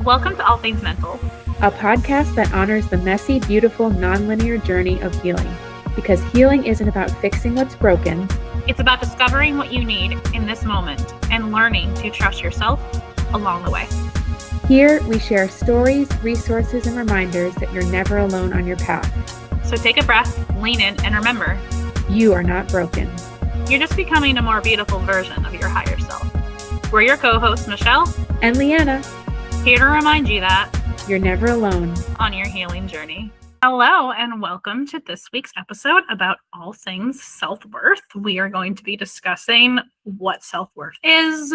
Welcome to All Things Mental, a podcast that honors the messy, beautiful, nonlinear journey of healing. Because healing isn't about fixing what's broken. It's about discovering what you need in this moment and learning to trust yourself along the way. Here, we share stories, resources, and reminders that you're never alone on your path. So take a breath, lean in, and remember, you are not broken. You're just becoming a more beautiful version of your higher self. We're your co-hosts, Michelle and Leanna, here to remind you that you're never alone on your healing journey. Hello, and welcome to this week's episode about all things self-worth. We are going to be discussing what self-worth is,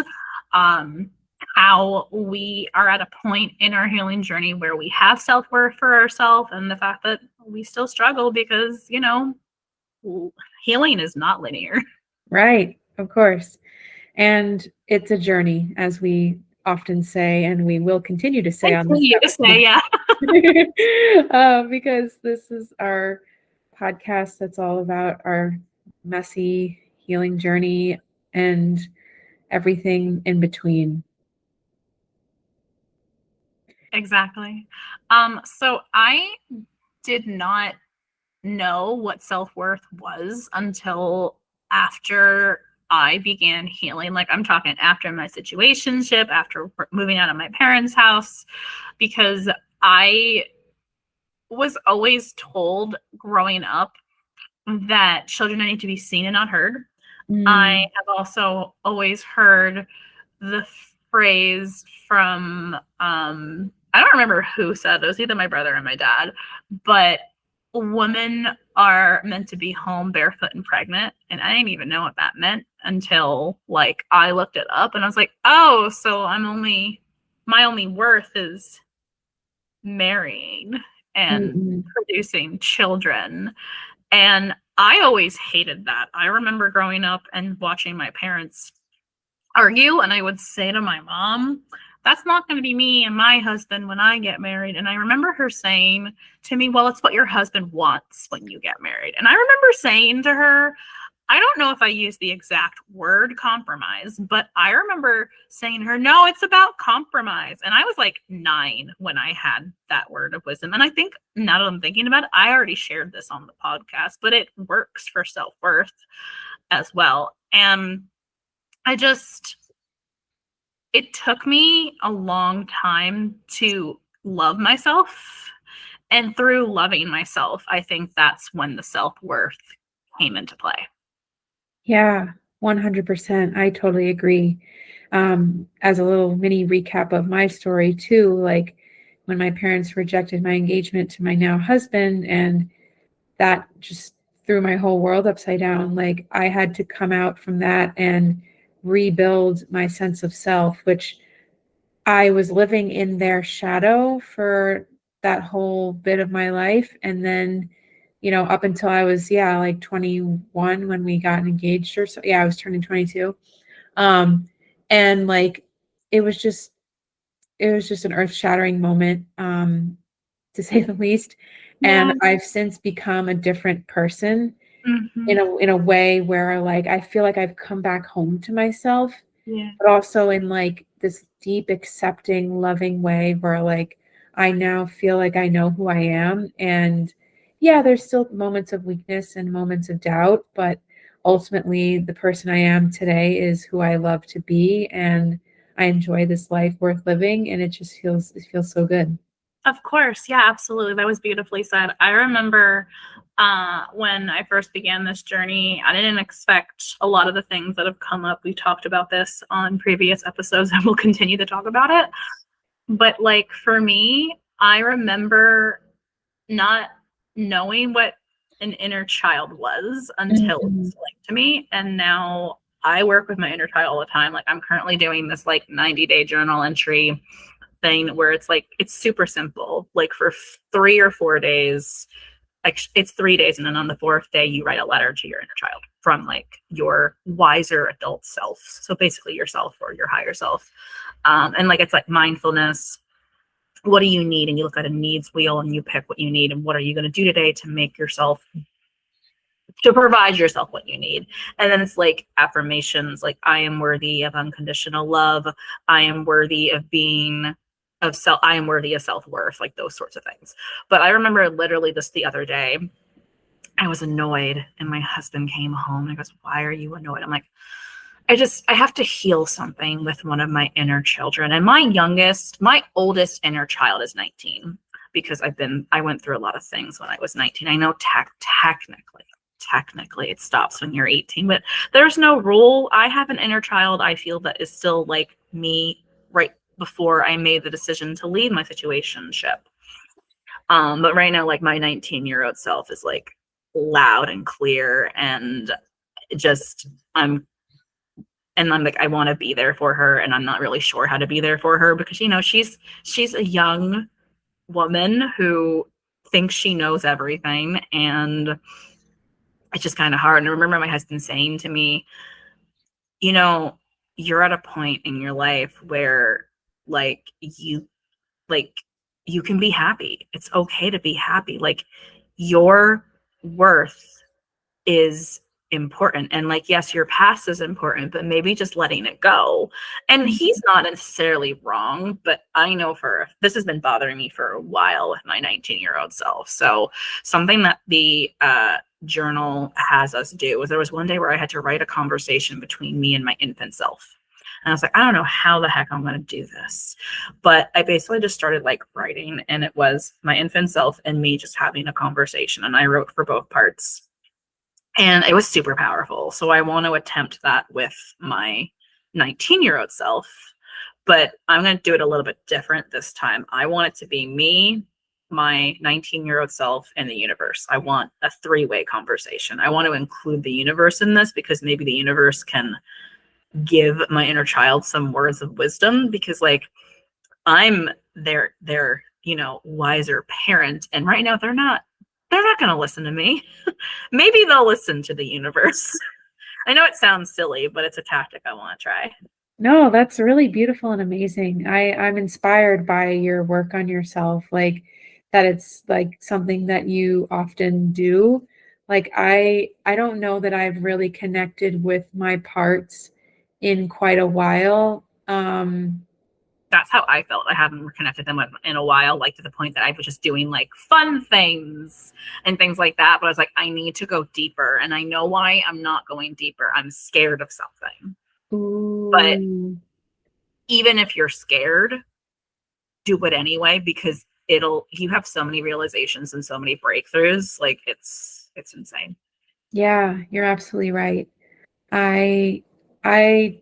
how we are at a point in our healing journey where we have self-worth for ourselves, and the fact that we still struggle because, healing is not linear. Right, of course. And it's a journey, as we often say, and we will continue to say on this episode. Because this is our podcast that's all about our messy healing journey and everything in between. Exactly. So I did not know what self-worth was until after I began healing. Like, I'm talking after my situationship, after moving out of my parents' house, because I was always told growing up that children need to be seen and not heard. I have also always heard the phrase from, I don't remember who said it. It was either my brother or my dad, but women are meant to be home barefoot and pregnant. And I didn't even know what that meant until I looked it up and I was like, oh, so my only worth is marrying and producing children. And I always hated that. I remember growing up and watching my parents argue, and I would say to my mom, that's not going to be me and my husband when I get married. And I remember her saying to me, well, it's what your husband wants when you get married. And I remember saying to her, I don't know if I used the exact word compromise, but I remember saying to her, no, it's about compromise. And I was 9 when I had that word of wisdom. And I think now that I'm thinking about it, I already shared this on the podcast, but it works for self-worth as well. And it took me a long time to love myself. And through loving myself, I think that's when the self-worth came into play. Yeah, 100%. I totally agree. As a little mini recap of my story too, when my parents rejected my engagement to my now husband, and that just threw my whole world upside down. I had to come out from that and rebuild my sense of self, which I was living in their shadow for that whole bit of my life. And then, up until I was, 21 when we got engaged or so. Yeah, I was turning 22. And it was just an earth-shattering moment, to say the least. Yeah. And I've since become a different person. Mm-hmm. in a way where I feel like I've come back home to myself, but also in this deep, accepting, loving way where I now feel like I know who I am. And there's still moments of weakness and moments of doubt, but ultimately the person I am today is who I love to be, and I enjoy this life worth living, and it feels so good. Of course. Yeah, absolutely. That was beautifully said. I remember when I first began this journey, I didn't expect a lot of the things that have come up. We talked about this on previous episodes and we'll continue to talk about it. But for me, I remember not knowing what an inner child was until it was linked to me. And now I work with my inner child all the time. I'm currently doing this 90-day journal entry thing where it's super simple. For 3 or 4 days, it's 3 days, and then on the 4th day you write a letter to your inner child from your wiser adult self, so basically yourself or your higher self. And it's mindfulness. What do you need? And you look at a needs wheel and you pick what you need, and what are you going to do today to provide yourself what you need. And then it's affirmations, I am worthy of unconditional love. I am worthy of being of self, I am worthy of self-worth, like those sorts of things. But I remember literally just the other day, I was annoyed and my husband came home and he goes, "Why are you annoyed?" I'm like, I have to heal something with one of my inner children. And my oldest inner child is 19 because I went through a lot of things when I was 19. I know technically it stops when you're 18, but there's no rule. I have an inner child I feel that is still like me right before I made the decision to leave my situationship. But right now, like my 19-year-old self is like loud and clear and just I'm like, I want to be there for her, and I'm not really sure how to be there for her because she's a young woman who thinks she knows everything, and it's just kind of hard. And I remember my husband saying to me, you're at a point in your life where like like you can be happy. It's okay to be happy. Like your worth is important, and like yes, your past is important, but maybe just letting it go. And he's not necessarily wrong, but I know this has been bothering me for a while with my 19-year-old self. So something that the journal has us do was there was one day where I had to write a conversation between me and my infant self. And I was like, I don't know how the heck I'm going to do this. But I basically just started like writing, and it was my infant self and me just having a conversation. And I wrote for both parts. And it was super powerful. So I want to attempt that with my 19-year-old self, but I'm going to do it a little bit different this time. I want it to be me, my 19-year-old self, and the universe. I want a three-way conversation. I want to include the universe in this because maybe the universe can give my inner child some words of wisdom, because like I'm their wiser parent, and right now they're not going to listen to me. Maybe they'll listen to the universe. I know it sounds silly, but it's a tactic I want to try. No, that's really beautiful and amazing. I'm inspired by your work on yourself, like that it's like something that you often do. Like I don't know that I've really connected with my parts in quite a while. That's how I felt. I haven't reconnected them in a while, like to the point that I was just doing like fun things and things like that. But I was like, I need to go deeper. And I know why I'm not going deeper. I'm scared of something. But Ooh. even if you're scared, do it anyway, because you have so many realizations and so many breakthroughs. Like it's insane. Yeah, you're absolutely right. I I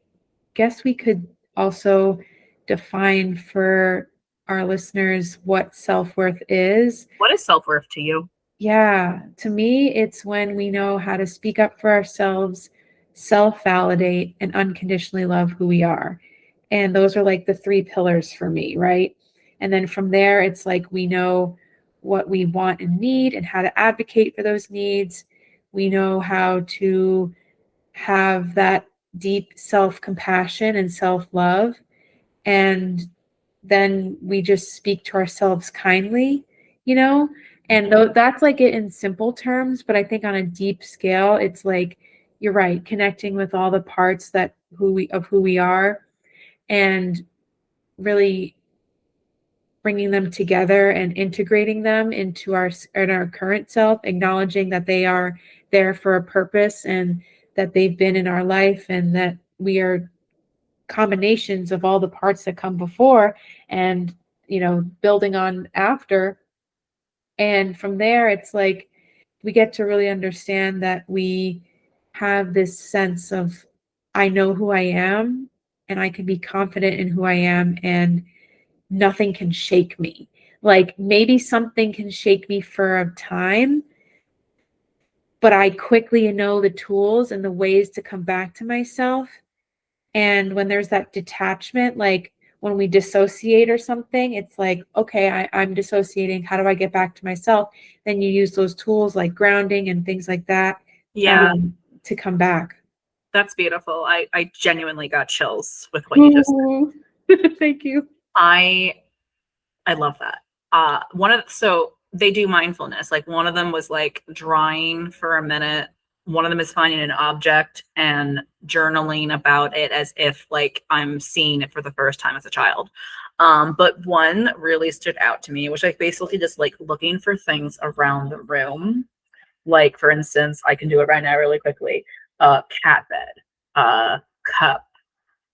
guess we could also define for our listeners what self-worth is. What is self-worth to you? Yeah, to me, it's when we know how to speak up for ourselves, self-validate, and unconditionally love who we are. And those are like the three pillars for me, right? And then from there, it's like we know what we want and need and how to advocate for those needs. We know how to have that deep self-compassion and self-love. And then we just speak to ourselves kindly, you know? And that's like it in simple terms, but I think on a deep scale, it's like you're right, connecting with all the parts that who we are, and really bringing them together and integrating them into our current self, acknowledging that they are there for a purpose and that they've been in our life and that we are combinations of all the parts that come before and building on after. And from there it's like we get to really understand that we have this sense of, I know who I am and I can be confident in who I am, and nothing can shake me. Like maybe something can shake me for a time, but I quickly know the tools and the ways to come back to myself. And when there's that detachment, like when we dissociate or something, it's like, okay, I'm dissociating. How do I get back to myself? Then you use those tools like grounding and things like that Yeah, to come back. that's beautiful. I genuinely got chills with what you just said. Thank you. I love that. So they do mindfulness. Like one of them was like drawing for a minute. One of them is finding an object and journaling about it as if like I'm seeing it for the first time as a child. But one really stood out to me, which I basically just like looking for things around the room. Like, for instance, I can do it right now really quickly. Cat bed, cup,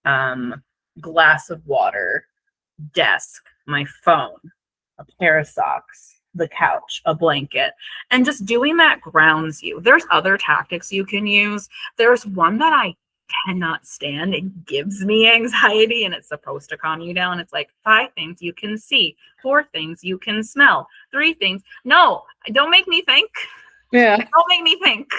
um, glass of water, desk, my phone, a pair of socks, the couch, a blanket. And just doing that grounds you. There's other tactics you can use. There's one that I cannot stand. It gives me anxiety and it's supposed to calm you down. It's like 5 things you can see, 4 things you can smell, 3 things. No, don't make me think. Yeah. Don't make me think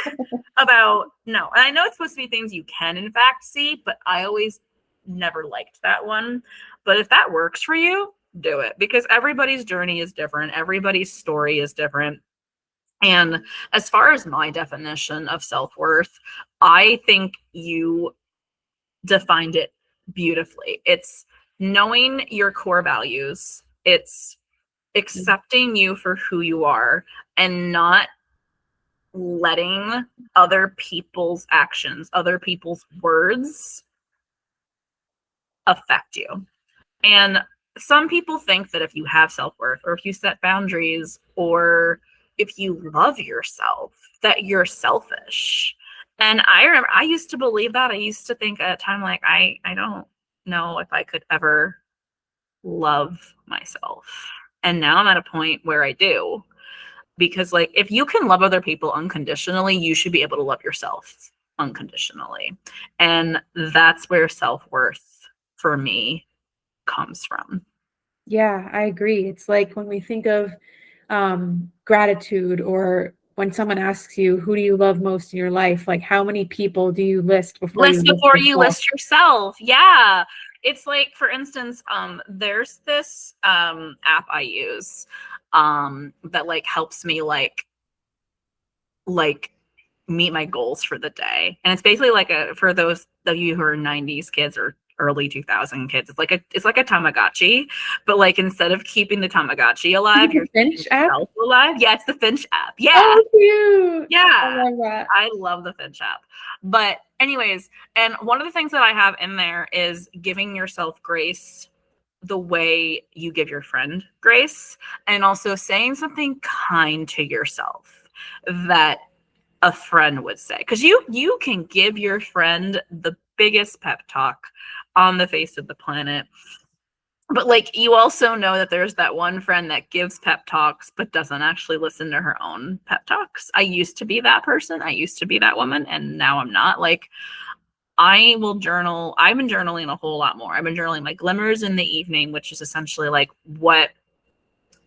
about, no. And I know it's supposed to be things you can in fact see, but I always never liked that one. But if that works for you, do it, because everybody's journey is different. Everybody's story is different. And as far as my definition of self-worth, I think you defined it beautifully. It's knowing your core values. It's accepting you for who you are and not letting other people's actions, other people's words affect you. And some people think that if you have self-worth or if you set boundaries or if you love yourself, that you're selfish. And I remember I used to believe that. I used to think at a time like I don't know if I could ever love myself. And now I'm at a point where I do. Because like if you can love other people unconditionally, you should be able to love yourself unconditionally. And that's where self-worth for me comes from. Yeah, I agree. It's like when we think of gratitude, or when someone asks you, who do you love most in your life? Like, how many people do you list before you List list before you yourself? list yourself. Yeah. It's like, for instance, there's this app I use that like helps me like meet my goals for the day. And it's basically like a, for those of you who are 90s kids or early 2000 kids, it's like a Tamagotchi, but like instead of keeping the Tamagotchi alive, Is it you're the Finch keeping app? yourself alive. Yeah, it's the Finch app. Yeah. Oh, cute. I Yeah. love that. I love the Finch app. But anyways, and one of the things that I have in there is giving yourself grace the way you give your friend grace, and also saying something kind to yourself that a friend would say, because you can give your friend the biggest pep talk on the face of the planet, but like you also know that there's that one friend that gives pep talks but doesn't actually listen to her own pep talks. I used to be that person, I used to be that woman, and now I'm not. Like, I will journal. I've been journaling a whole lot more. I've been journaling my glimmers in the evening, which is essentially like what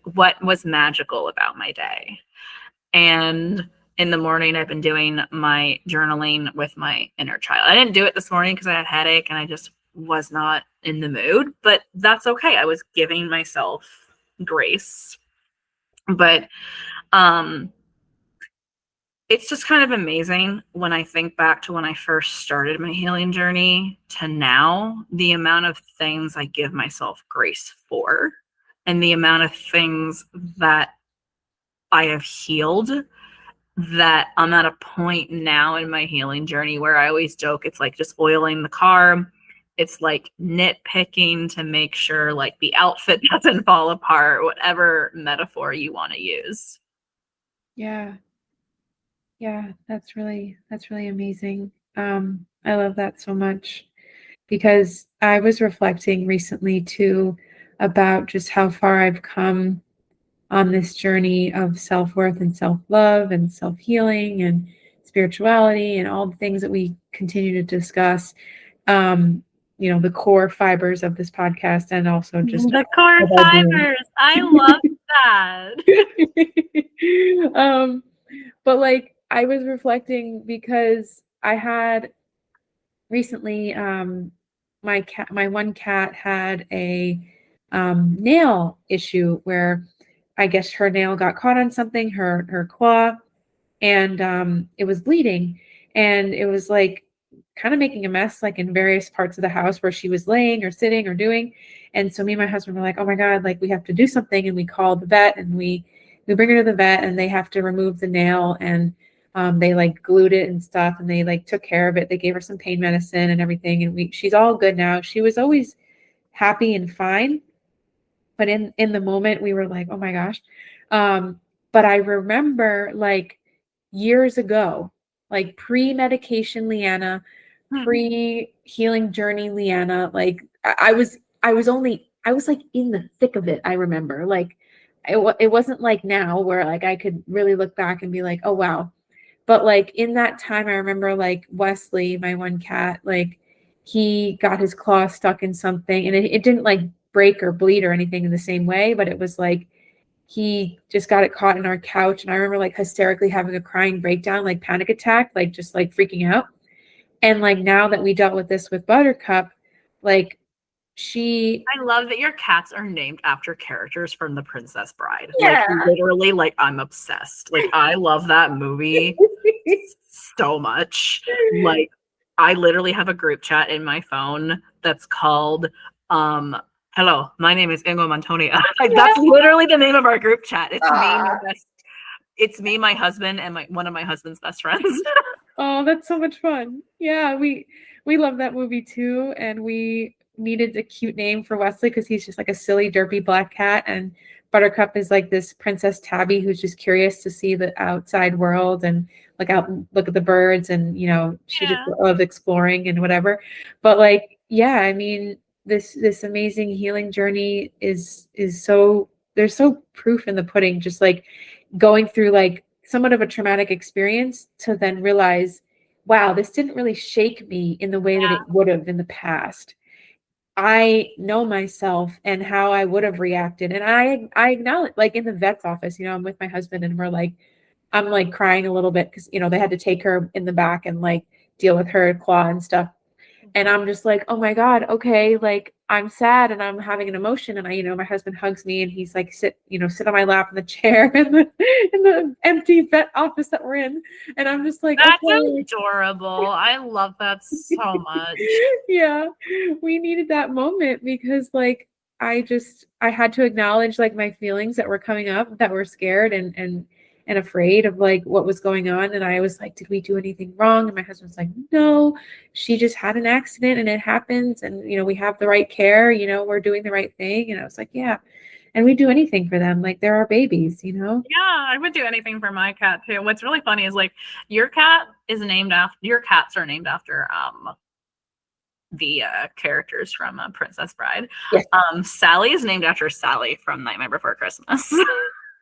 was magical about my day. And in the morning, I've been doing my journaling with my inner child. I didn't do it this morning because I had a headache and I just was not in the mood, but that's okay. I was giving myself grace. But um, it's just kind of amazing when I think back to when I first started my healing journey to now, the amount of things I give myself grace for and the amount of things that I have healed, that I'm at a point now in my healing journey where I always joke it's like just oiling the car. It's like nitpicking to make sure like the outfit doesn't fall apart, whatever metaphor you want to use. Yeah. Yeah, that's really amazing. I love that so much, because I was reflecting recently too about just how far I've come on this journey of self-worth and self-love and self-healing and spirituality and all the things that we continue to discuss. Um, the core fibers of this podcast, and also just The core about doing. fibers. I love that. But like I was reflecting because I had recently, my one cat had a nail issue where I guess her nail got caught on something, her claw, and it was bleeding, and it was like kind of making a mess like in various parts of the house where she was laying or sitting or doing. And so me and my husband were like, oh my god, like we have to do something. And we called the vet, and we bring her to the vet, and they have to remove the nail, and they like glued it and stuff, and they like took care of it. They gave her some pain medicine and everything, and she's all good now. She was always happy and fine, but in the moment we were like, oh my gosh. But I remember like years ago, like pre-medication Leanna, pre-healing journey Leanna, like I was like in the thick of it. I remember like it wasn't like now where like I could really look back and be like, oh wow. But like in that time, I remember like Wesley, my one cat, like he got his claw stuck in something, and it didn't like break or bleed or anything in the same way, but it was like he just got it caught in our couch. And I remember like hysterically having a crying breakdown, like panic attack, like just like freaking out. And like now that we dealt with this with Buttercup, like she, I love that your cats are named after characters from The Princess Bride. Like yeah. literally, like I'm obsessed. Like I love that movie so much. Like I literally have a group chat in my phone that's called hello, my name is Ingo Montonia. Like that's literally the name of our group chat. It's me, my husband, and one of my husband's best friends. Oh, that's so much fun. Yeah, we love that movie too, and we needed a cute name for Wesley because he's just like a silly, derpy black cat, and Buttercup is like this Princess Tabby who's just curious to see the outside world and look out and look at the birds, and you know, she just loves exploring and whatever. But like, yeah, I mean, this amazing healing journey is so there's so proof in the pudding, just like going through like somewhat of a traumatic experience to then realize, wow, this didn't really shake me in the way that it would have in the past. I know myself and how I would have reacted. And I acknowledge, like in the vet's office, you know, I'm with my husband and we're like, I'm like crying a little bit because, you know, they had to take her in the back and like deal with her claw and stuff. And I'm just like, oh my God, okay, like I'm sad and I'm having an emotion. And I, you know, my husband hugs me and he's like, sit on my lap in the chair in the empty vet office that we're in. And I'm just like, that's okay. Adorable. I love that so much. Yeah, we needed that moment because like I had to acknowledge like my feelings that were coming up, that were scared and afraid of like what was going on. And I was like, did we do anything wrong? And my husband's like, no, she just had an accident and it happens. And, you know, we have the right care, you know, we're doing the right thing. And I was like, yeah. And we do anything for them. Like they're our babies, you know? Yeah, I would do anything for my cat too. What's really funny is like your cats are named after the characters from Princess Bride. Yes. Sally is named after Sally from Nightmare Before Christmas.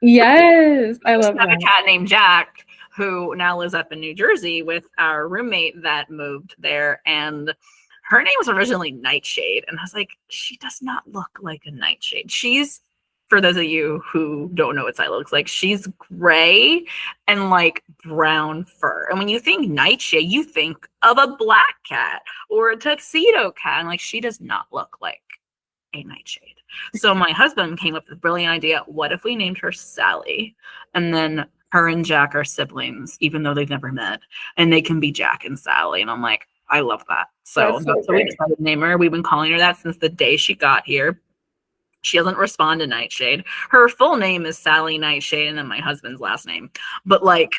Yes, I love that. I have a cat named Jack who now lives up in New Jersey with our roommate that moved there, and her name was originally Nightshade, and I was like, she does not look like a nightshade. She's, for those of you who don't know what Sally looks like, she's gray and like brown fur. And when you think nightshade, you think of a black cat or a tuxedo cat, and like she does not look like a nightshade. So my husband came up with a brilliant idea. What if we named her Sally? And then her and Jack are siblings, even though they've never met, and they can be Jack and Sally. And I'm like, I love that. So we decided to name her. We've been calling her that since the day she got here. She doesn't respond to Nightshade. Her full name is Sally Nightshade, and then my husband's last name. But like,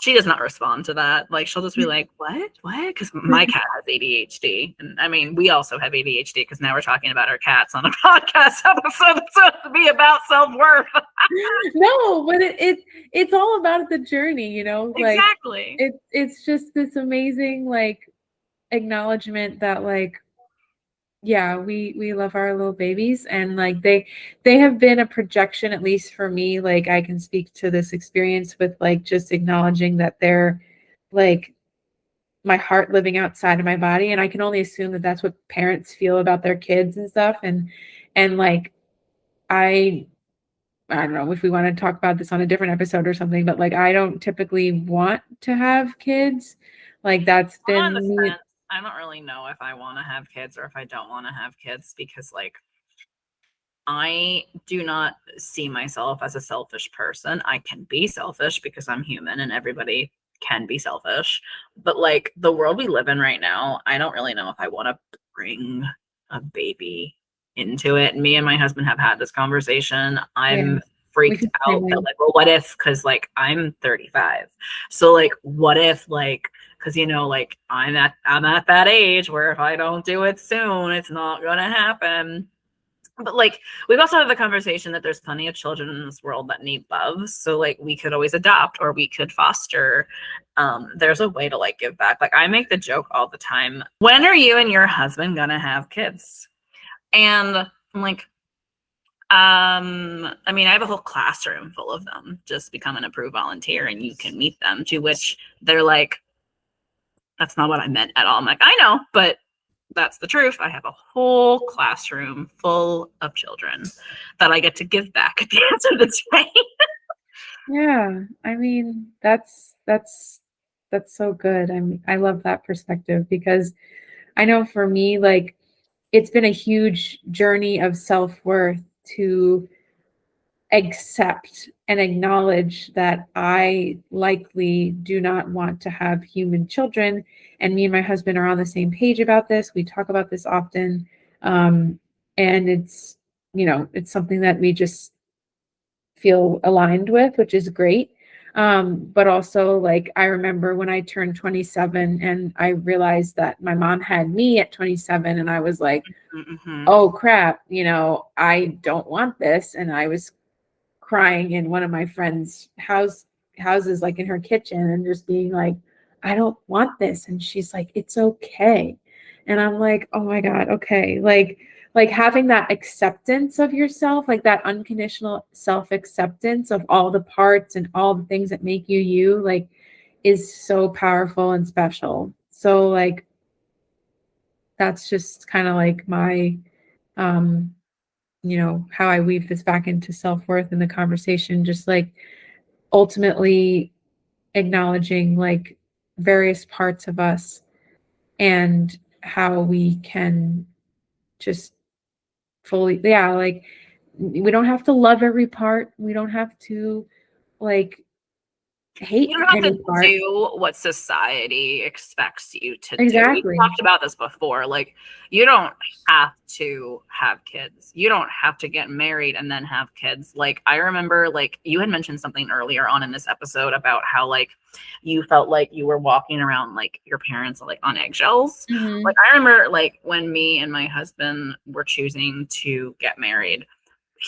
she does not respond to that. Like, she'll just be like, what? Because my cat has ADHD. And I mean, we also have ADHD because now we're talking about our cats on a podcast episode that's supposed to be about self-worth. No, but it's all about the journey, you know? Like, exactly. It's just this amazing, like, acknowledgement that, like, yeah, we love our little babies, and like they have been a projection, at least for me. Like I can speak to this experience with like just acknowledging that they're like my heart living outside of my body, and I can only assume that that's what parents feel about their kids and stuff. And like I don't know if we want to talk about this on a different episode or something, but like I don't typically want to have kids. Like that's been I don't really know if I want to have kids or if I don't want to have kids because like I do not see myself as a selfish person. I can be selfish because I'm human and everybody can be selfish. But like the world we live in right now, I don't really know if I want to bring a baby into it. Me and my husband have had this conversation. I'm freaked out that like, well, what if, because like I'm 35. So like what if like, because you know, like I'm at that age where if I don't do it soon, it's not gonna happen. But like we've also had the conversation that there's plenty of children in this world that need love, so like we could always adopt or we could foster. There's a way to like give back. Like I make the joke all the time, when are you and your husband gonna have kids? And I'm like, I mean, I have a whole classroom full of them. Just become an approved volunteer and you can meet them. To which they're like, that's not what I meant at all. I'm like, I know, but that's the truth. I have a whole classroom full of children that I get to give back at the end of the day. Yeah, I mean, that's so good. I love that perspective because I know for me, like it's been a huge journey of self-worth to accept and acknowledge that I likely do not want to have human children. And me and my husband are on the same page about this. We talk about this often. And it's, it's something that we just feel aligned with, which is great. But also, like, I remember when I turned 27 and I realized that my mom had me at 27, and I was like, Mm-hmm. oh crap, I don't want this. And I was crying in one of my friends' houses, like in her kitchen, and just being like, I don't want this. And she's like, it's okay. And I'm like, oh my God, okay. Like having that acceptance of yourself, like that unconditional self-acceptance of all the parts and all the things that make you you, like is so powerful and special. So like that's just kind of like my how I weave this back into self-worth in the conversation, just like ultimately acknowledging like various parts of us and how we can just fully, yeah, like we don't have to love every part. We don't have to like hate You don't have to any part. do what society expects you to do. We've Exactly. talked about this before. Like, you don't have to have kids. You don't have to get married and then have kids. Like, I remember, like, you had mentioned something earlier on in this episode about how, like, you felt like you were walking around, like, your parents, like, on eggshells. Like, Mm-hmm. I remember, like, when me and my husband were choosing to get married,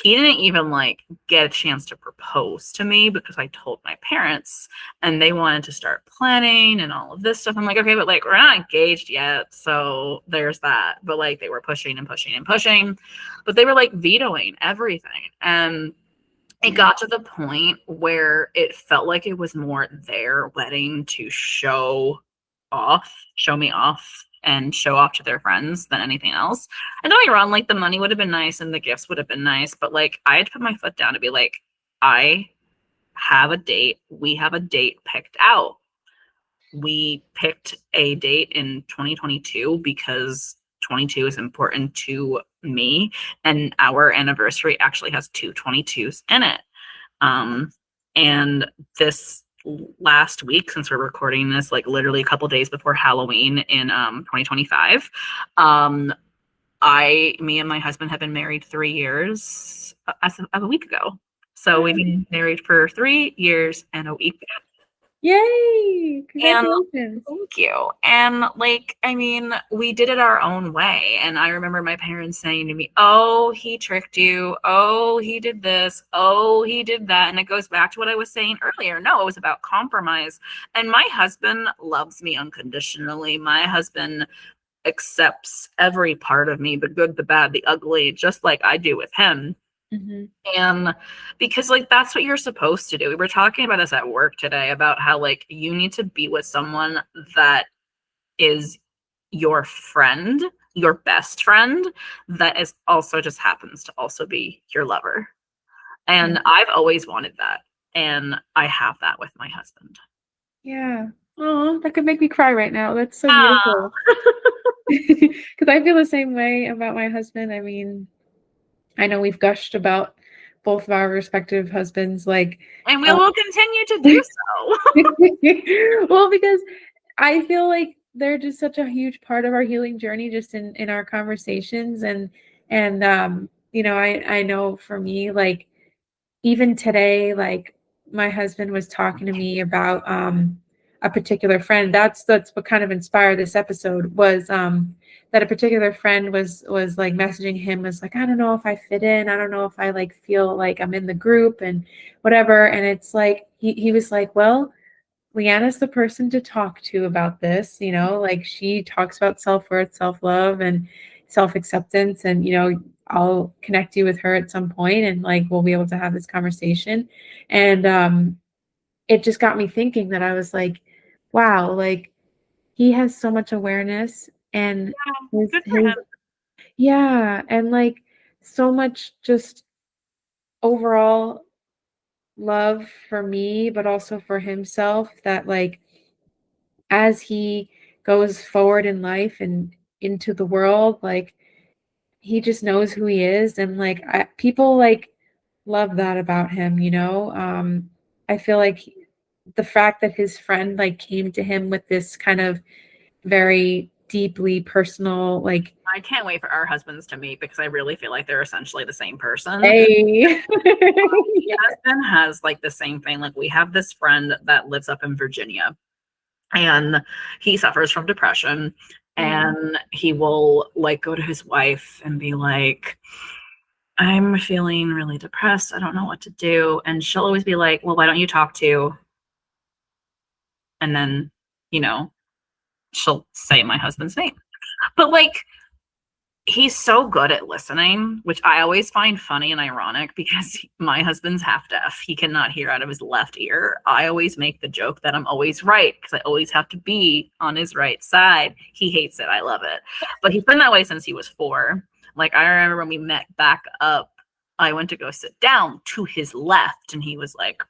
he didn't even like get a chance to propose to me because I told my parents and they wanted to start planning and all of this stuff. I'm like, okay, but like we're not engaged yet. So there's that. But like they were pushing and pushing and pushing, but they were like vetoing everything. And it got to the point where it felt like it was more their wedding to show me off and show off to their friends than anything else. And don't get me wrong, like the money would have been nice and the gifts would have been nice, but like I had to put my foot down to be like, I have a date. We have a date picked out. We picked a date in 2022 because 22 is important to me, and our anniversary actually has two 22s in it. Um, and this last week, since we're recording this, like literally a couple days before Halloween in 2025, me and my husband have been married 3 years as of a week ago. So we've been married for 3 years and a week. Yay! And Congratulations. thank you. And like, I mean, we did it our own way. And I remember my parents saying to me, oh, he tricked you. Oh, he did this. Oh, he did that. And it goes back to what I was saying earlier. No, it was about compromise. And my husband loves me unconditionally. My husband accepts every part of me, the good, the bad, the ugly, just like I do with him. Mm-hmm. And because like that's what you're supposed to do. We were talking about this at work today about how like you need to be with someone that is your friend, your best friend, that is also just happens to also be your lover. And I've always wanted that. And I have that with my husband. Yeah. Oh, that could make me cry right now. That's so Ah, beautiful. Because I feel the same way about my husband. I mean, I know we've gushed about both of our respective husbands, like, and we will continue to do so. well, because I feel like they're just such a huge part of our healing journey, just in our conversations, and I know for me, like even today, like my husband was talking to me about a particular friend. That's what kind of inspired this episode was that a particular friend was like messaging him, was like, I don't know if I fit in, I don't know if I like feel like I'm in the group and whatever. And it's like he was like, well, Leanna's the person to talk to about this, you know, like she talks about self-worth, self-love, and self-acceptance. And, you know, I'll connect you with her at some point and like we'll be able to have this conversation. And it just got me thinking that I was like, wow, like he has so much awareness and Good for his him. yeah, and like so much just overall love for me, but also for himself, that like as he goes forward in life and into the world, like he just knows who he is. And like people like love that about him, you know. I feel like the fact that his friend like came to him with this kind of very deeply personal, like, I can't wait for our husbands to meet because I really feel like they're essentially the same person. hey. My husband has like the same thing. Like we have this friend that lives up in Virginia, and he suffers from depression, and he will like go to his wife and be like, I'm feeling really depressed, I don't know what to do. And she'll always be like, well, why don't you talk to, and then, you know, she'll say my husband's name. But like he's so good at listening, which I always find funny and ironic because my husband's half deaf. He cannot hear out of his left ear. I always make the joke that I'm always right because I always have to be on his right side. He hates it. I love it. But he's been that way since he was 4. Like I remember when we met back up, I went to go sit down to his left and he was like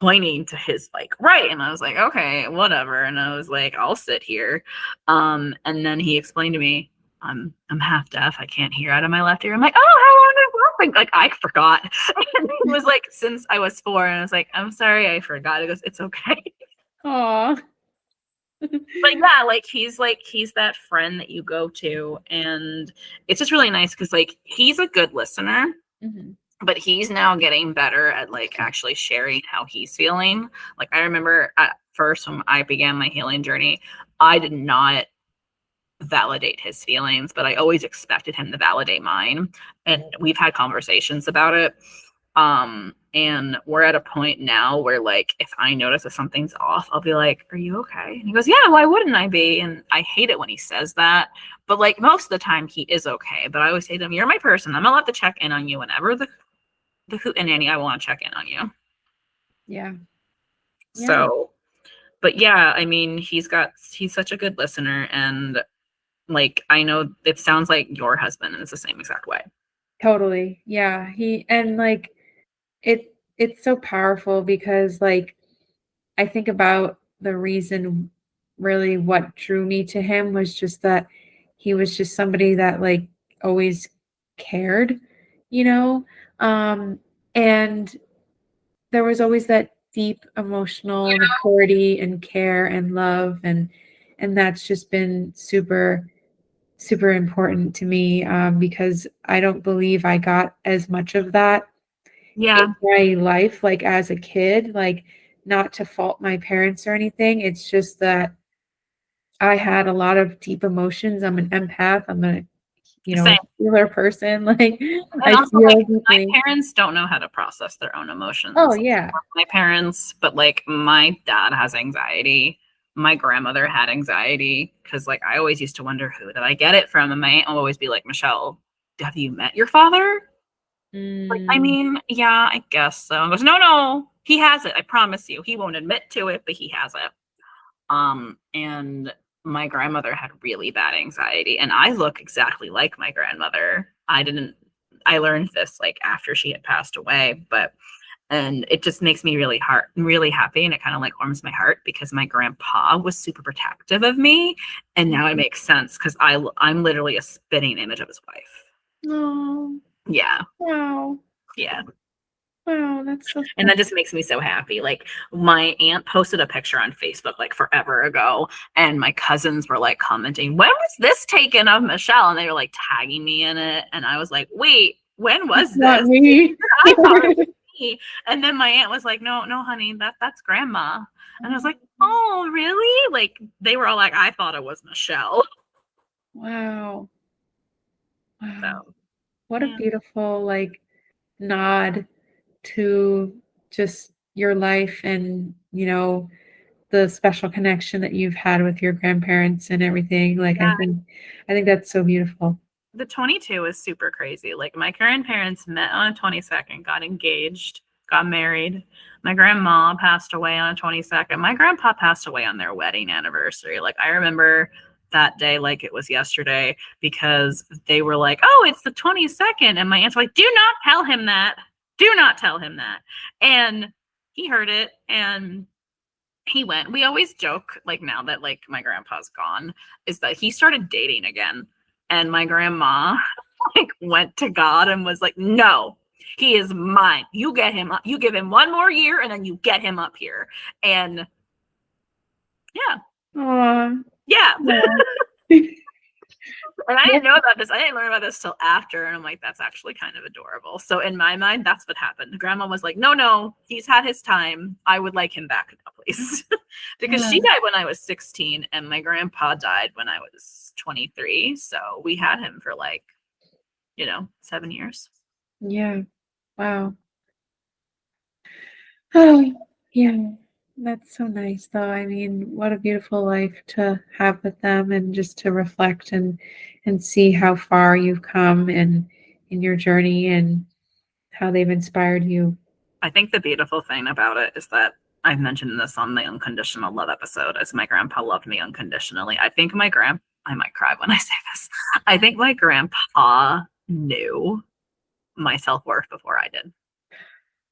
pointing to his like right, and I was like, okay, whatever. And I was like, I'll sit here. And then he explained to me, I'm half deaf, I can't hear out of my left ear. I'm like, oh, how long have you been? Like I forgot. And he was like, since I was 4. And I was like, I'm sorry, I forgot. He goes, it's okay. Aw. But yeah, like he's that friend that you go to, and it's just really nice because like he's a good listener. But he's now getting better at like actually sharing how he's feeling. Like I remember at first when I began my healing journey, I did not validate his feelings, but I always expected him to validate mine. And we've had conversations about it. And we're at a point now where like if I notice that something's off, I'll be like, are you okay? And he goes, yeah, why wouldn't I be? And I hate it when he says that, but like most of the time he is okay. But I always say to him, you're my person, I'm gonna have to check in on you whenever the hoot and nanny, I want to check in on you. Yeah. So, but yeah, I mean, he's such a good listener, and like I know it sounds like your husband is the same exact way. Totally. Yeah. And like it's so powerful because like I think about the reason really what drew me to him was just that he was just somebody that like always cared, you know? And there was always that deep emotional maturity and care and love, and that's just been super super important to me, because I don't believe I got as much of that Yeah. in my life, like as a kid. Like, not to fault my parents or anything, it's just that I had a lot of deep emotions. I'm an empath. I'm a, you know, Same. healer person. Like And I also, like, feel my deeply. parents don't know how to process their own emotions. Oh yeah. My parents, but like my dad has anxiety. My grandmother had anxiety because like I always used to wonder who did I get it from, and my aunt will always be like, Michelle, have you met your father? Like, I Mm, mean, yeah, I guess so. And goes, no, he has it. I promise you. He won't admit to it, but he has it. And my grandmother had really bad anxiety, and I look exactly like my grandmother. I learned this like after she had passed away, and it just makes me really happy, and it kind of like warms my heart because my grandpa was super protective of me, and now it makes sense because I'm literally a spitting image of his wife. oh, Yeah, wow. yeah. Wow, that's so And sad. that just makes me so happy. Like my aunt posted a picture on Facebook like forever ago, and my cousins were like commenting, when was this taken of Michelle? And they were like tagging me in it. And I was like, wait, when It's was not this? me. I thought it was me. And then my aunt was like, no, no, honey, that's grandma. And I was like, oh, really? Like, they were all like, I thought it was Michelle. Wow. Wow. So, What a yeah. beautiful like nod to just your life and, the special connection that you've had with your grandparents and everything. Like Yeah. I think that's so beautiful. The 22 is super crazy. Like, my grandparents met on a 22nd, got engaged, got married. My grandma passed away on a 22nd. My grandpa passed away on their wedding anniversary. Like, I remember that day like it was yesterday because they were like, oh, it's the 22nd. And my aunt's like, do not tell him that. Do not tell him that. And he heard it and he went. We always joke, like, now that like my grandpa's gone, is that he started dating again. And my grandma like went to God and was like, no, he is mine. You get him up, you give him one more year and then you get him up here. And yeah, Aw. yeah. Yeah. And I didn't know about this. I didn't learn about this till after. And I'm like, that's actually kind of adorable. So in my mind, that's what happened. Grandma was like, no, no, he's had his time. I would like him back now, please. Because she Yeah. died when I was 16 and my grandpa died when I was 23. So we had him for like, 7 years. Yeah. Wow. Oh, yeah. That's so nice though. I mean, what a beautiful life to have with them and just to reflect and see how far you've come and in your journey and how they've inspired you. I think the beautiful thing about it is that I've mentioned this on the unconditional love episode, as my grandpa loved me unconditionally. I might cry when I say this. I think my grandpa knew my self-worth before I did.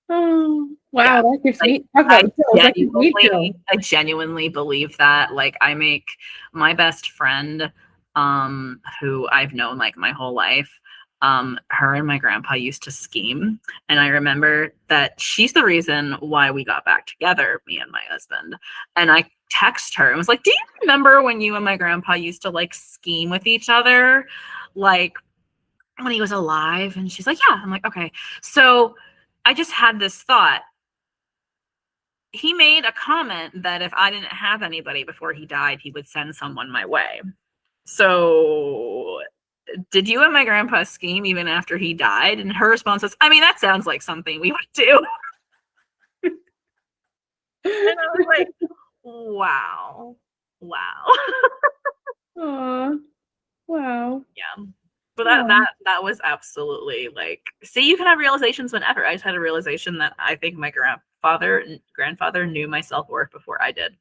Oh, Yeah. wow, that gives Like, me talk about chills. That gives me chills. I genuinely believe that. Like, I make my best friend, who I've known like my whole life, her and my grandpa used to scheme. And I remember that she's the reason why we got back together, me and my husband. And I text her and was like, do you remember when you and my grandpa used to like scheme with each other? Like, when he was alive? And she's like, yeah. I'm like, okay. So I just had this thought. He made a comment that if I didn't have anybody before he died, he would send someone my way. So, did you and my grandpa scheme even after he died? And her response was, I mean, that sounds like something we would do. And I was like, wow. Wow. Aw, wow. Yeah. But that Aw, that that was absolutely like, see, you can have realizations whenever. I just had a realization that I think my grandfather knew my self-worth before I did.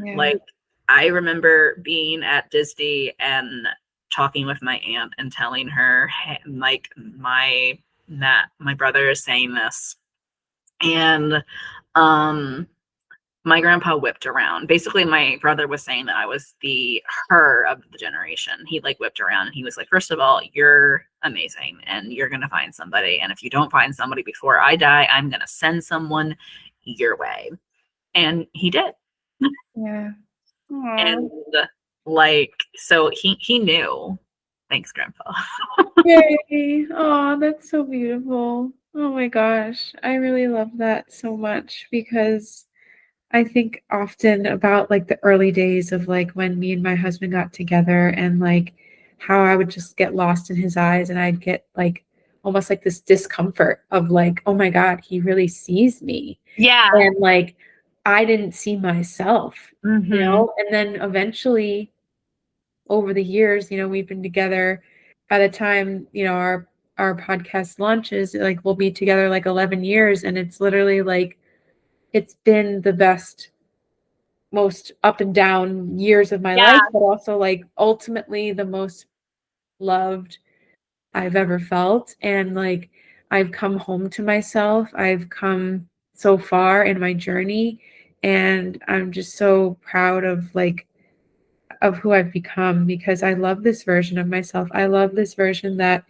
yeah. Like, I remember being at Disney and talking with my aunt and telling her, hey, like, my brother is saying this. And my grandpa whipped around. Basically, my brother was saying that I was the her of the generation. He like whipped around and he was like, first of all, you're amazing and you're gonna find somebody. And if you don't find somebody before I die, I'm gonna send someone your way. And he did. Yeah. Aw. And like, so he knew. Thanks, Grandpa. Yay. Oh, that's so beautiful. Oh my gosh. I really love that so much because I think often about like the early days of like when me and my husband got together and like how I would just get lost in his eyes and I'd get like almost like this discomfort of like, oh my God, he really sees me. Yeah. And like I didn't see myself, Mm-hmm. and then eventually over the years, we've been together by the time, our podcast launches, like we'll be together like 11 years and it's literally like it's been the best most up and down years of my Yeah. life, but also like ultimately the most loved I've ever felt. And like I've come home to myself. I've come so far in my journey. And I'm just so proud of like of who I've become because I love this version of myself. I love this version that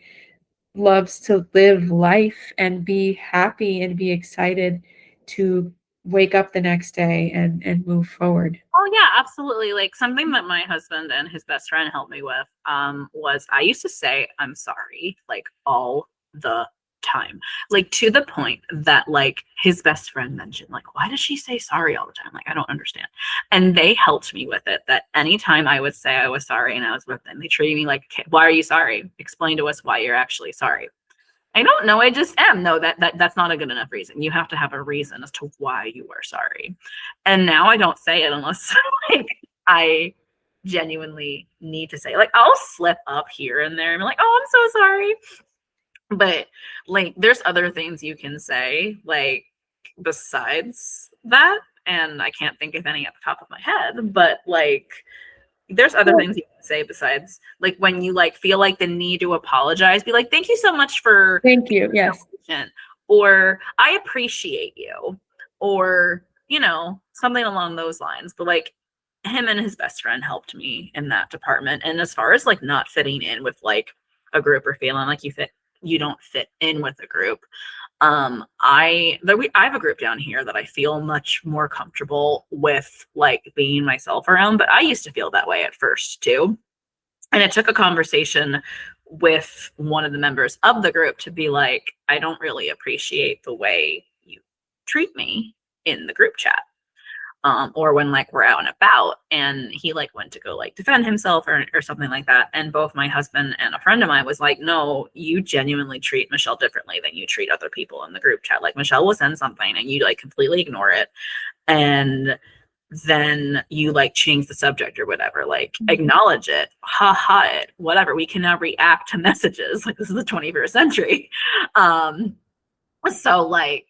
loves to live life and be happy and be excited to wake up the next day and move forward. Oh yeah, absolutely. Like, something that my husband and his best friend helped me with was, I used to say I'm sorry like all the time, like to the point that like his best friend mentioned, like, why does she say sorry all the time? Like, I don't understand. And they helped me with it, that anytime I would say I was sorry and I was with them, they treated me like, why are you sorry? Explain to us why you're actually sorry. I don't know, I just am. No, that's not a good enough reason. You have to have a reason as to why you are sorry. And now I don't say it unless like I genuinely need to say it. Like, I'll slip up here and there and be like, oh, I'm so sorry. But like there's other things you can say like besides that. And I can't think of any at the top of my head, but like there's other Well, things you can say besides like when you like feel like the need to apologize, be like, thank you so much for thank you. being so Yes. patient, or I appreciate you, or you know, something along those lines. But like him and his best friend helped me in that department. And as far as like not fitting in with like a group or feeling like you don't fit in with a group, I have a group down here that I feel much more comfortable with like being myself around, but I used to feel that way at first too. And it took a conversation with one of the members of the group to be like, I don't really appreciate the way you treat me in the group chat, or when like we're out and about. And he like went to go like defend himself or something like that. And both my husband and a friend of mine was like, no, you genuinely treat Michelle differently than you treat other people in the group chat. Like Michelle will send something and you like completely ignore it. And then you like change the subject or whatever, like acknowledge it, ha it, whatever. We can now react to messages. Like this is the 21st century. So like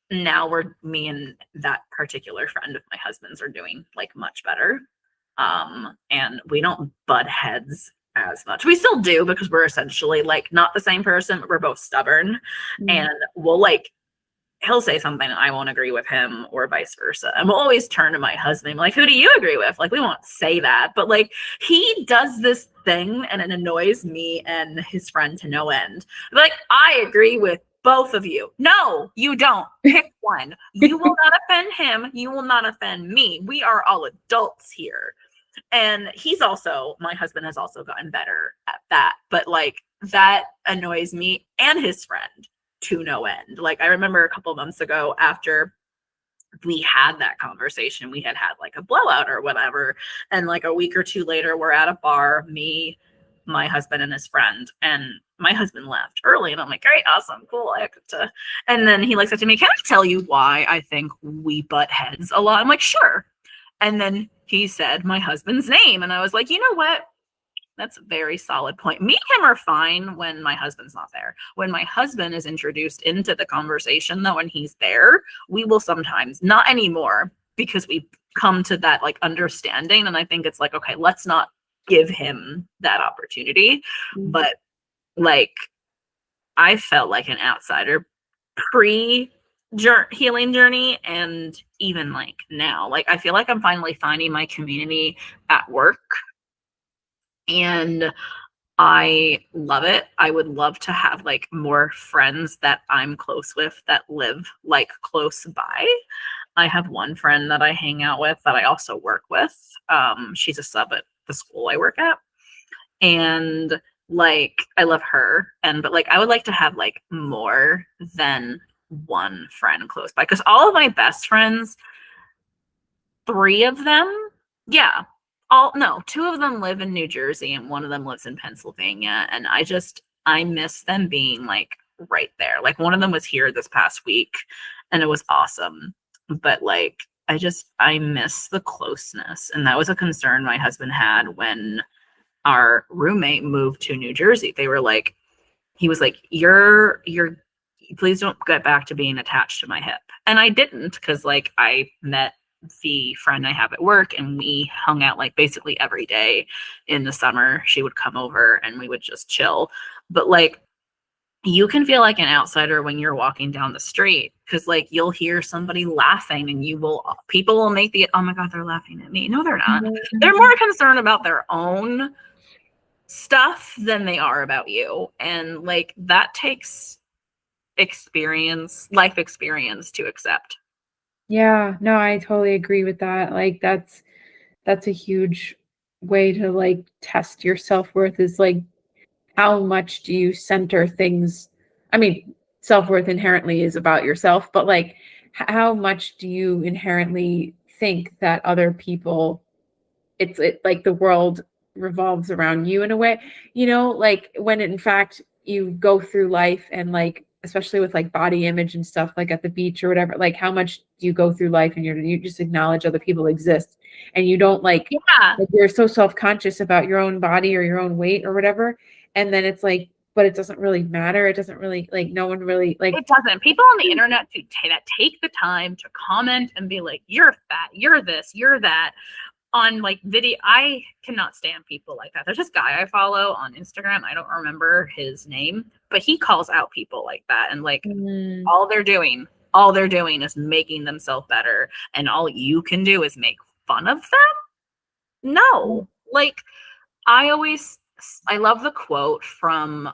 now me and that particular friend of my husband's are doing like much better. And we don't butt heads as much. We still do because we're essentially like not the same person, but we're both stubborn. And we'll like he'll say something and I won't agree with him or vice versa. And we'll always turn to my husband like, who do you agree with? Like we won't say that, but like he does this thing and it annoys me and his friend to no end. Like, I agree with both of you. No, you don't. Pick one. You will not offend him. You will not offend me. We are all adults here. And my husband has also gotten better at that. But like that annoys me and his friend to no end. Like I remember a couple months ago after we had that conversation, we had like a blowout or whatever. And like a week or two later, we're at a bar, me, my husband and his friend, and my husband left early. And I'm like, great, awesome, cool. And then he like said to me, can I tell you why I think we butt heads a lot? I'm like, sure. And then he said my husband's name. And I was like, you know what? That's a very solid point. Me and him are fine when my husband's not there. When my husband is introduced into the conversation, though, when he's there, we will sometimes, not anymore, because we come to that like understanding. And I think it's like, okay, let's not give him that opportunity. But like, I felt like an outsider pre healing journey, and even like now, like I feel like I'm finally finding my community at work. And I love it. I would love to have like more friends that I'm close with that live like close by. I have one friend that I hang out with that I also work with. She's a sub at the school I work at. And like I love her. But like I would like to have like more than one friend close by. Because all of my best friends, three of them, yeah, two of them live in New Jersey and one of them lives in Pennsylvania. And I miss them being like right there. Like one of them was here this past week and it was awesome. But like I miss the closeness. And that was a concern my husband had when our roommate moved to New Jersey. He was like, you're please don't get back to being attached to my hip. And I didn't, because like I met the friend I have at work and we hung out like basically every day in the summer. She would come over and we would just chill. But like you can feel like an outsider when you're walking down the street, because like you'll hear somebody laughing and people will make oh my God, they're laughing at me. No, they're not. They're more concerned about their own stuff than they are about you. And like that takes life experience to accept. Yeah, no, I totally agree with that. Like that's a huge way to like test your self-worth, is like how much do you center things? I mean, self-worth inherently is about yourself, but like how much do you inherently think that other people, like the world revolves around you in a way, like when in fact you go through life and like, especially with like body image and stuff, like at the beach or whatever, like how much do you go through life and you just acknowledge other people exist, and you don't Yeah, like you're so self-conscious about your own body or your own weight or whatever, and then it's like, but it doesn't really matter, it doesn't really, like no one really like. it doesn't. People on the internet that take the time to comment and be like, "You're fat, you're this, you're that," on like video. I cannot stand people like that. There's this guy I follow on Instagram. I don't remember his name, but he calls out people like that, and like Mm, all they're doing is making themselves better, and all you can do is make fun of them. No, like I love the quote from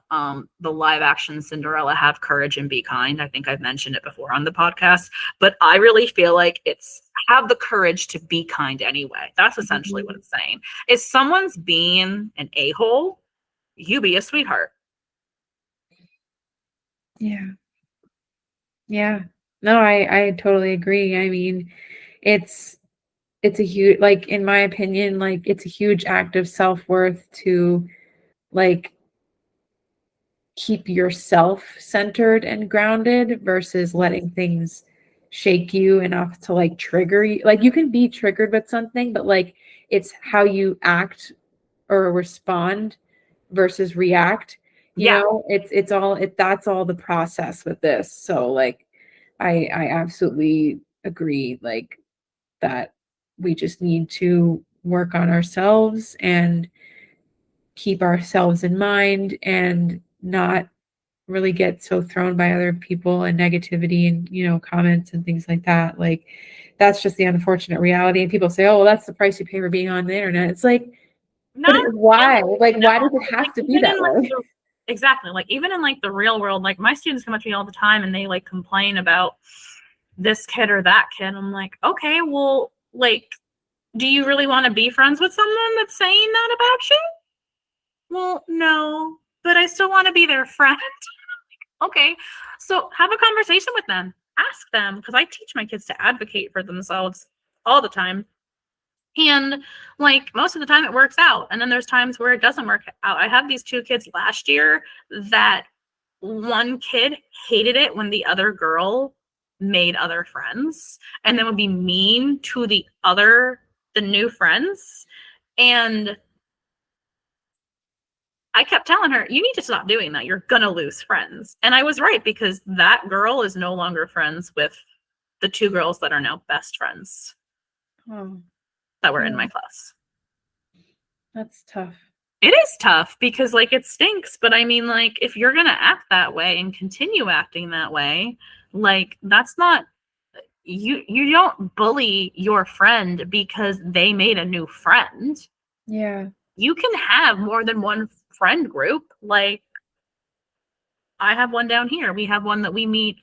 the live action Cinderella, "Have courage and be kind." I think I've mentioned it before on the podcast, but I really feel like it's have the courage to be kind anyway. That's essentially what it's saying. If someone's being an a-hole, you be a sweetheart. yeah, yeah, no, I totally agree. I mean, it's it's a huge, like in my opinion, like it's a huge act of self-worth to like keep yourself centered and grounded versus letting things shake you enough to like trigger you. Like you can be triggered with something, but like it's how you act or respond versus react. Yeah. It's all it that's all the process with this. So like I absolutely agree like that we just need to work on ourselves and keep ourselves in mind and not really get so thrown by other people and negativity and comments and things like that. Like that's just the unfortunate reality, and people say, oh well, that's the price you pay for being on the internet. It's like, but Not why, like no. why does it have Like to be even that in like way? exactly, like even in like the real world, like my students come up to me all the time and they like complain about this kid or that kid. I'm like, okay, well, like, do you really want to be friends with someone that's saying that about you? Well, no, but I still want to be their friend. Okay, so have a conversation with them. Ask them, because I teach my kids to advocate for themselves all the time. And like most of the time it works out. And then there's times where it doesn't work out. I had these two kids last year that one kid hated it when the other girl made other friends and then would be mean to the new friends. And I kept telling her, you need to stop doing that. You're going to lose friends. And I was right, because that girl is no longer friends with the two girls that are now best friends Oh, that were in yeah, my class. that's tough. It is tough because like it stinks, but I mean, like, if you're going to act that way and continue acting that way, like that's not, you don't bully your friend because they made a new friend. Yeah, You can have more than one friend group. Like I have one down here. We have one that we meet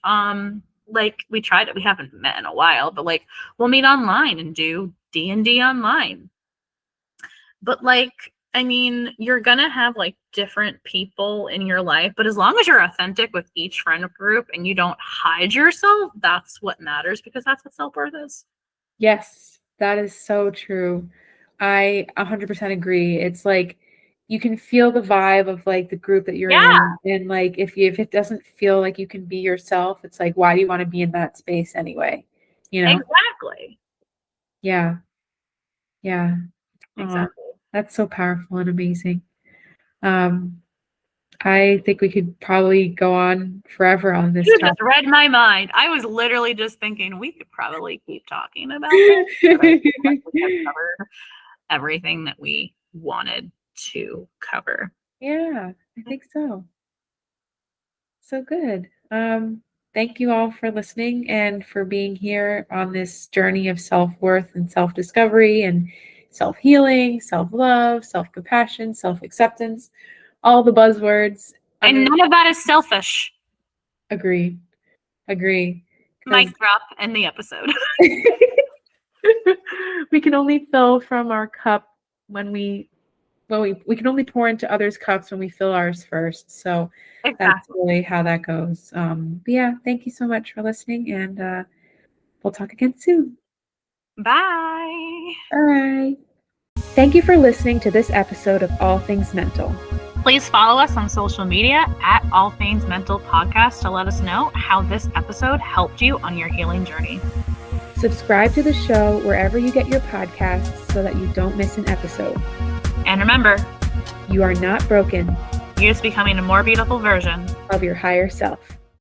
like we tried it. We haven't met in a while, but like we'll meet online and do D&D online. But like, I mean, you're gonna have like different people in your life, but as long as you're authentic with each friend group and you don't hide yourself, that's what matters, because that's what self-worth is. yes, that is so true. I 100% agree. It's like you can feel the vibe of like the group that you're Yeah, in, and like if it doesn't feel like you can be yourself, it's like why do you want to be in that space anyway? You know? exactly. Yeah, yeah. Oh, Exactly. that's so powerful and amazing. Um, I think we could probably go on forever on this You just topic. read my mind. I was literally just thinking we could probably keep talking about this, but I feel like we have covered everything that we wanted to cover. Yeah, I think so. So good. Thank you all for listening and for being here on this journey of self-worth and self-discovery and self-healing, self-love, self-compassion, self-acceptance, all the buzzwords And under. none of that is selfish. Agree. Agree. Mic Because drop in the episode. we can only fill from our cup when we well, we can only pour into others' cups when we fill ours first. So that's Exactly. really how that goes. But yeah, thank you so much for listening, and we'll talk again soon. Bye. Bye. Thank you for listening to this episode of All Things Mental. Please follow us on social media at All Things Mental Podcast to let us know how this episode helped you on your healing journey. Subscribe to the show wherever you get your podcasts so that you don't miss an episode. And remember, you are not broken. You're just becoming a more beautiful version of your higher self.